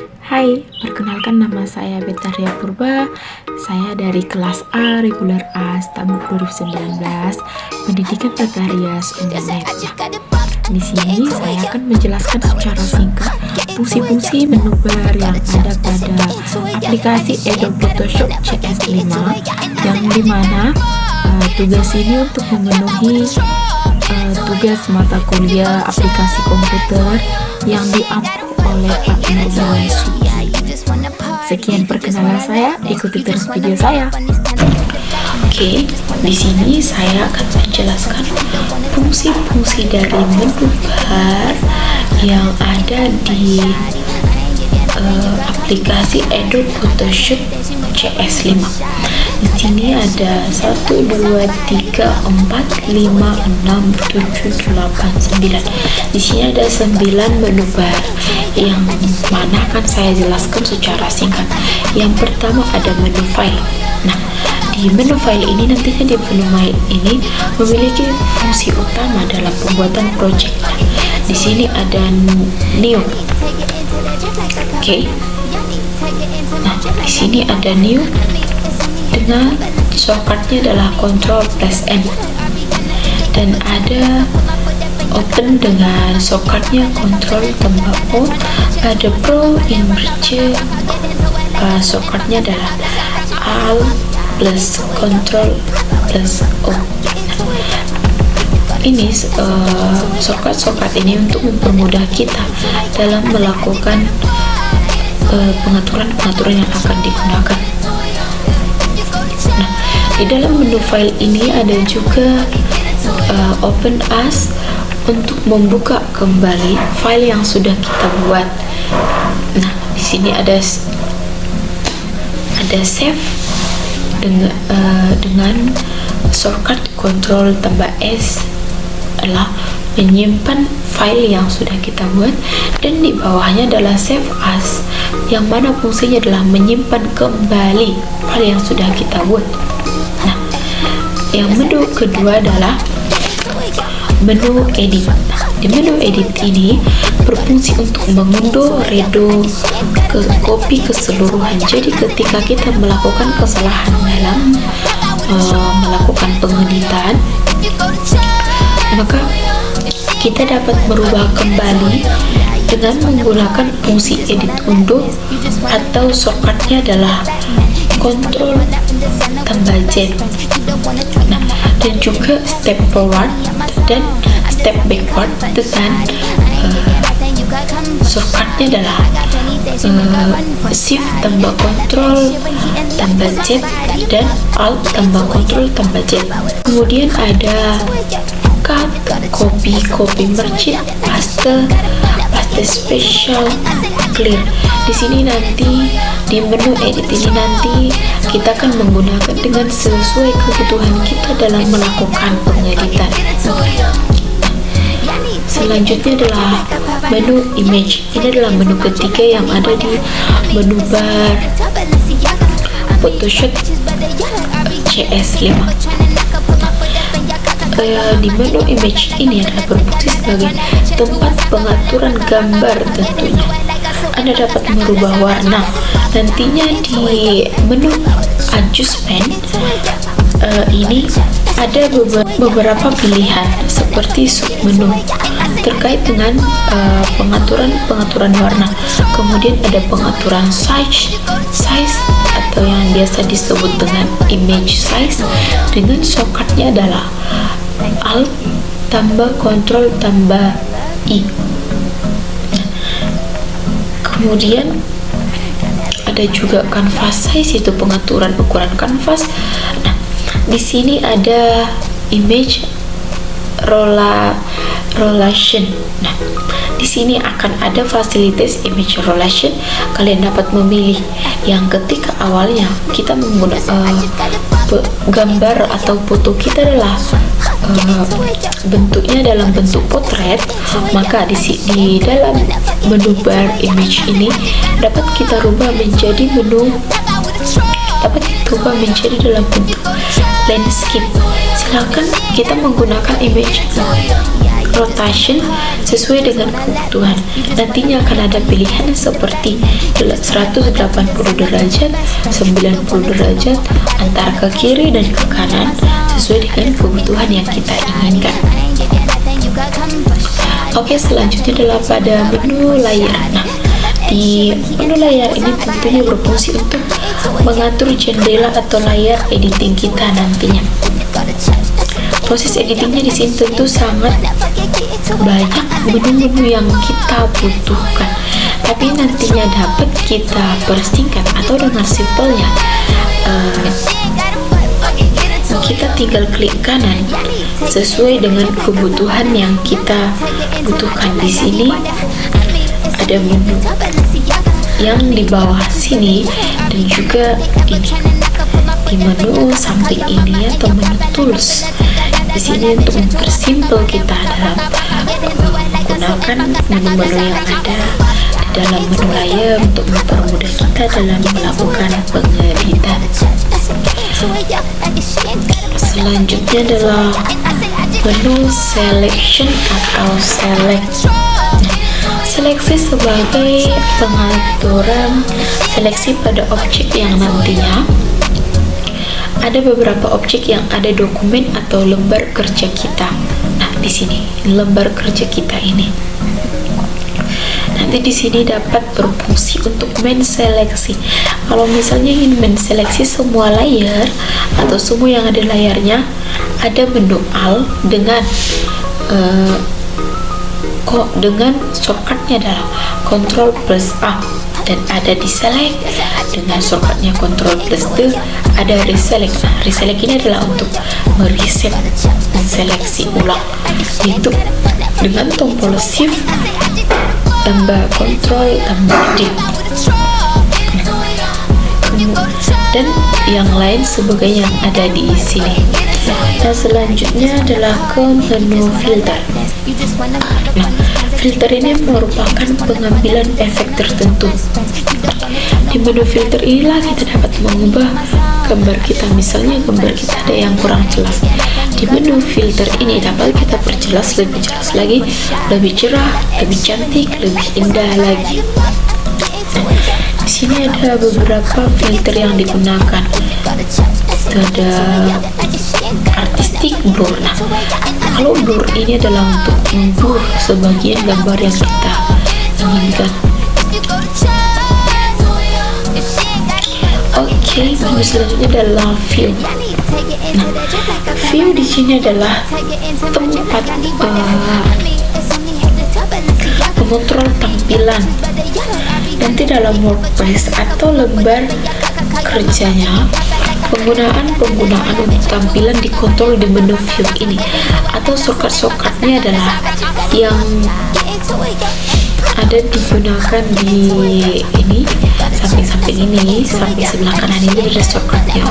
Hai, perkenalkan nama saya Betaria Purba. Saya dari kelas A, reguler A, Stabuk 2019, Pendidikan Prekarias Umumnya. Di sini saya akan menjelaskan secara singkat fungsi-fungsi menu bar yang ada pada aplikasi Adobe Photoshop CS5, yang dimana tugas ini untuk memenuhi tugas mata kuliah aplikasi komputer yang diampu oleh Pak Nurul Suci. Sekian perkenalan saya, ikuti terus video saya. Oke, di sini saya akan menjelaskan fungsi-fungsi dari menu bar yang ada di aplikasi Adobe Photoshop CS5. Di sini ada 1, 2, 3, 4, 5, 6, 7, 8, 9. Di sini ada 9 menu bar yang mana akan saya jelaskan secara singkat. Yang pertama ada menu file. Nah, di menu file ini nantinya di menu file ini memiliki fungsi utama dalam pembuatan project. Di sini ada new. Oke. Nah, di sini ada new dengan shortcutnya adalah Ctrl+N, dan ada open dengan shortcutnya Ctrl+O. Ada pro image, shortcutnya adalah Alt+Ctrl+O. Ini shortcut ini untuk mempermudah kita dalam melakukan pengaturan-pengaturan yang akan digunakan. Nah, di dalam menu file ini ada juga open as untuk membuka kembali file yang sudah kita buat. Nah, di sini ada save dengan shortcut Ctrl+S adalah menyimpan file yang sudah kita buat, dan di bawahnya adalah save as yang mana fungsinya adalah menyimpan kembali file yang sudah kita buat. Nah, yang menu kedua adalah menu edit. Di menu edit ini berfungsi untuk mengunduh redo ke copy keseluruhan. Jadi ketika kita melakukan kesalahan dalam melakukan pengeditan, maka kita dapat merubah kembali dengan menggunakan fungsi edit undo, atau shortcutnya adalah Ctrl+Z. Nah, dan juga step forward dan step backward dengan shortcutnya adalah Shift+Ctrl+Z dan Alt+Ctrl+Z. Kemudian ada cut, copy merge, paste special, clear. Di sini nanti di menu edit ini nanti kita akan menggunakan dengan sesuai kebutuhan kita dalam melakukan pengeditan. Selanjutnya adalah menu image. Ini adalah menu ketiga yang ada di menu bar Photoshop CS5. Di menu image ini adalah berfungsi sebagai tempat pengaturan gambar. Tentunya Anda dapat merubah warna. Nantinya di menu adjustment ini ada beberapa pilihan seperti submenu terkait dengan pengaturan warna. Kemudian ada pengaturan size atau yang biasa disebut dengan image size, dengan shortcutnya adalah Alt+Ctrl+I. Kemudian ada juga canvas size, itu pengaturan ukuran kanvas. Nah, di sini ada image rotation. Nah, di sini akan ada fasilitas image rotation. Kalian dapat memilih yang ketika awalnya kita menggunakan gambar atau foto kita adalah bentuknya dalam bentuk potret, maka di dalam menu bar image ini dapat kita rubah menjadi dalam bentuk landscape. Silakan kita menggunakan image rotation sesuai dengan kebutuhan. Nantinya akan ada pilihan seperti 180 derajat, 90 derajat, antara ke kiri dan ke kanan sesuai dengan kebutuhan yang kita inginkan. Oke, selanjutnya adalah pada menu layar. Nah, di menu layar ini tentunya berfungsi untuk mengatur jendela atau layar editing kita nantinya. Proses editingnya di sini tentu sangat banyak menu-menu yang kita butuhkan, tapi nantinya dapat kita persingkat atau dengan simpelnya kita tinggal klik kanan sesuai dengan kebutuhan yang kita butuhkan. Di sini ada menu yang di bawah sini dan juga di menu samping ini atau menu tools. Di sini untuk mempersimpel kita dalam menggunakan menu-menu yang ada di dalam menu layar untuk mempermudah kita dalam melakukan pengeditan. Selanjutnya adalah menu selection atau select. Seleksi sebagai pengaturan seleksi pada objek yang nantinya ada beberapa objek yang ada dokumen atau lembar kerja kita. Nah, di sini lembar kerja kita ini. Nanti di sini dapat berfungsi untuk menseleksi. Kalau misalnya ingin menseleksi semua layar atau semua yang ada layarnya, ada menu Alt dengan dengan shortcutnya adalah Ctrl plus A, dan ada di select dengan shortcutnya Ctrl plus D, ada reselect. Nah, reselect ini adalah untuk mereset, menseleksi ulang, yaitu dengan tombol shift tambah Ctrl tambah D, dan yang lain sebagainya yang ada di sini. Nah, selanjutnya adalah ke menu filter. Nah, filter ini merupakan pengambilan efek tertentu. Di menu filter inilah kita dapat mengubah gambar kita. Misalnya gambar kita ada yang kurang jelas, di menu filter ini dapat kita perjelas lebih jelas lagi, lebih cerah, lebih cantik, lebih indah lagi. Di sini ada beberapa filter yang digunakan. Ada artistic blur. Nah, kalau blur ini adalah untuk memblur sebagian gambar yang kita inginkan. Oke, menu selanjutnya adalah view. Nah, view di sini adalah tempat mengontrol tampilan. Nanti dalam WordPress atau lembar kerjanya, penggunaan untuk tampilan dikontrol di menu view ini, atau shortcut-shortcutnya adalah yang ada digunakan di ini samping-samping ini, samping sebelah kanan ini ada shortcutnya.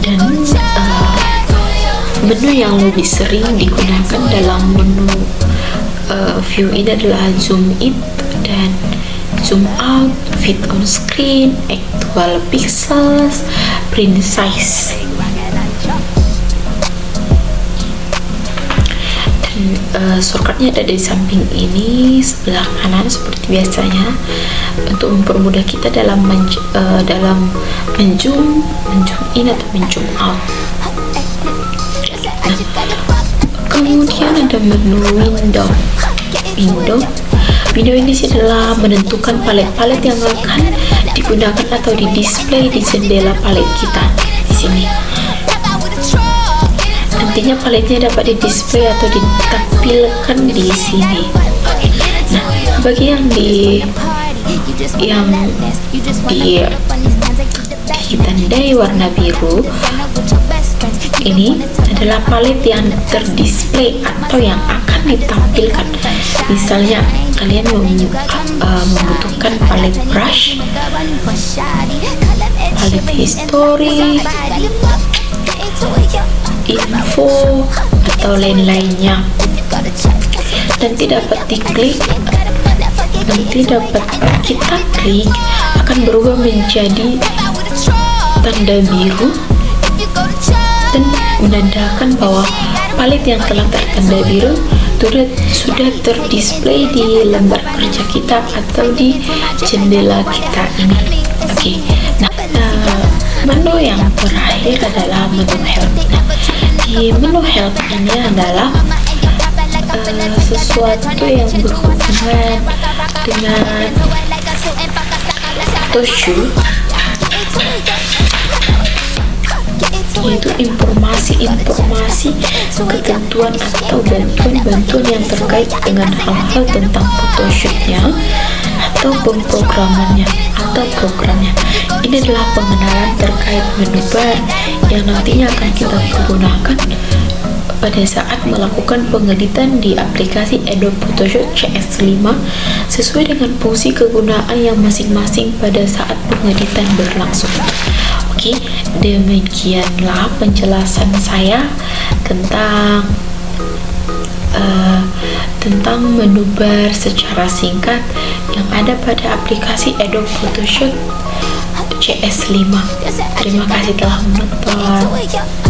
Dan menu yang lebih sering digunakan dalam menu view ini adalah zoom in dan zoom out, fit on screen, actual pixels, print size. Dan shortcutnya ada di samping ini sebelah kanan seperti biasanya untuk mempermudah kita dalam menzoom in atau menzoom out. Nah, kemudian ada menu window. Window ini adalah menentukan palet-palet yang akan digunakan atau di-display di jendela palet kita di sini. Nantinya paletnya dapat di-display atau ditampilkan di sini. Nah, bagi yang ditandai warna biru, ini adalah palet yang terdisplay atau yang akan ditampilkan. Misalnya kalian membutuhkan palet brush, palet history, info, atau lain-lainnya. Nanti dapat kita klik akan berubah menjadi tanda biru dan menandakan bahwa palet yang telah tertanda biru sudah terdisplay di lembar kerja kita atau di jendela kita ini. Oke, nah menu yang terakhir adalah menu help. Nah, di menu help ini adalah sesuatu yang berhubungan dengan photoshoot, yaitu informasi-informasi, ketentuan atau bantuan-bantuan yang terkait dengan hal-hal tentang photoshootnya atau pemrogramannya atau programnya. Ini adalah pengenalan terkait menu bar yang nantinya akan kita gunakan pada saat melakukan pengeditan di aplikasi Adobe Photoshop CS5 sesuai dengan fungsi kegunaan yang masing-masing pada saat pengeditan berlangsung. Oke, demikianlah penjelasan saya tentang menu bar secara singkat yang ada pada aplikasi Adobe Photoshop CS5. Terima kasih telah menonton.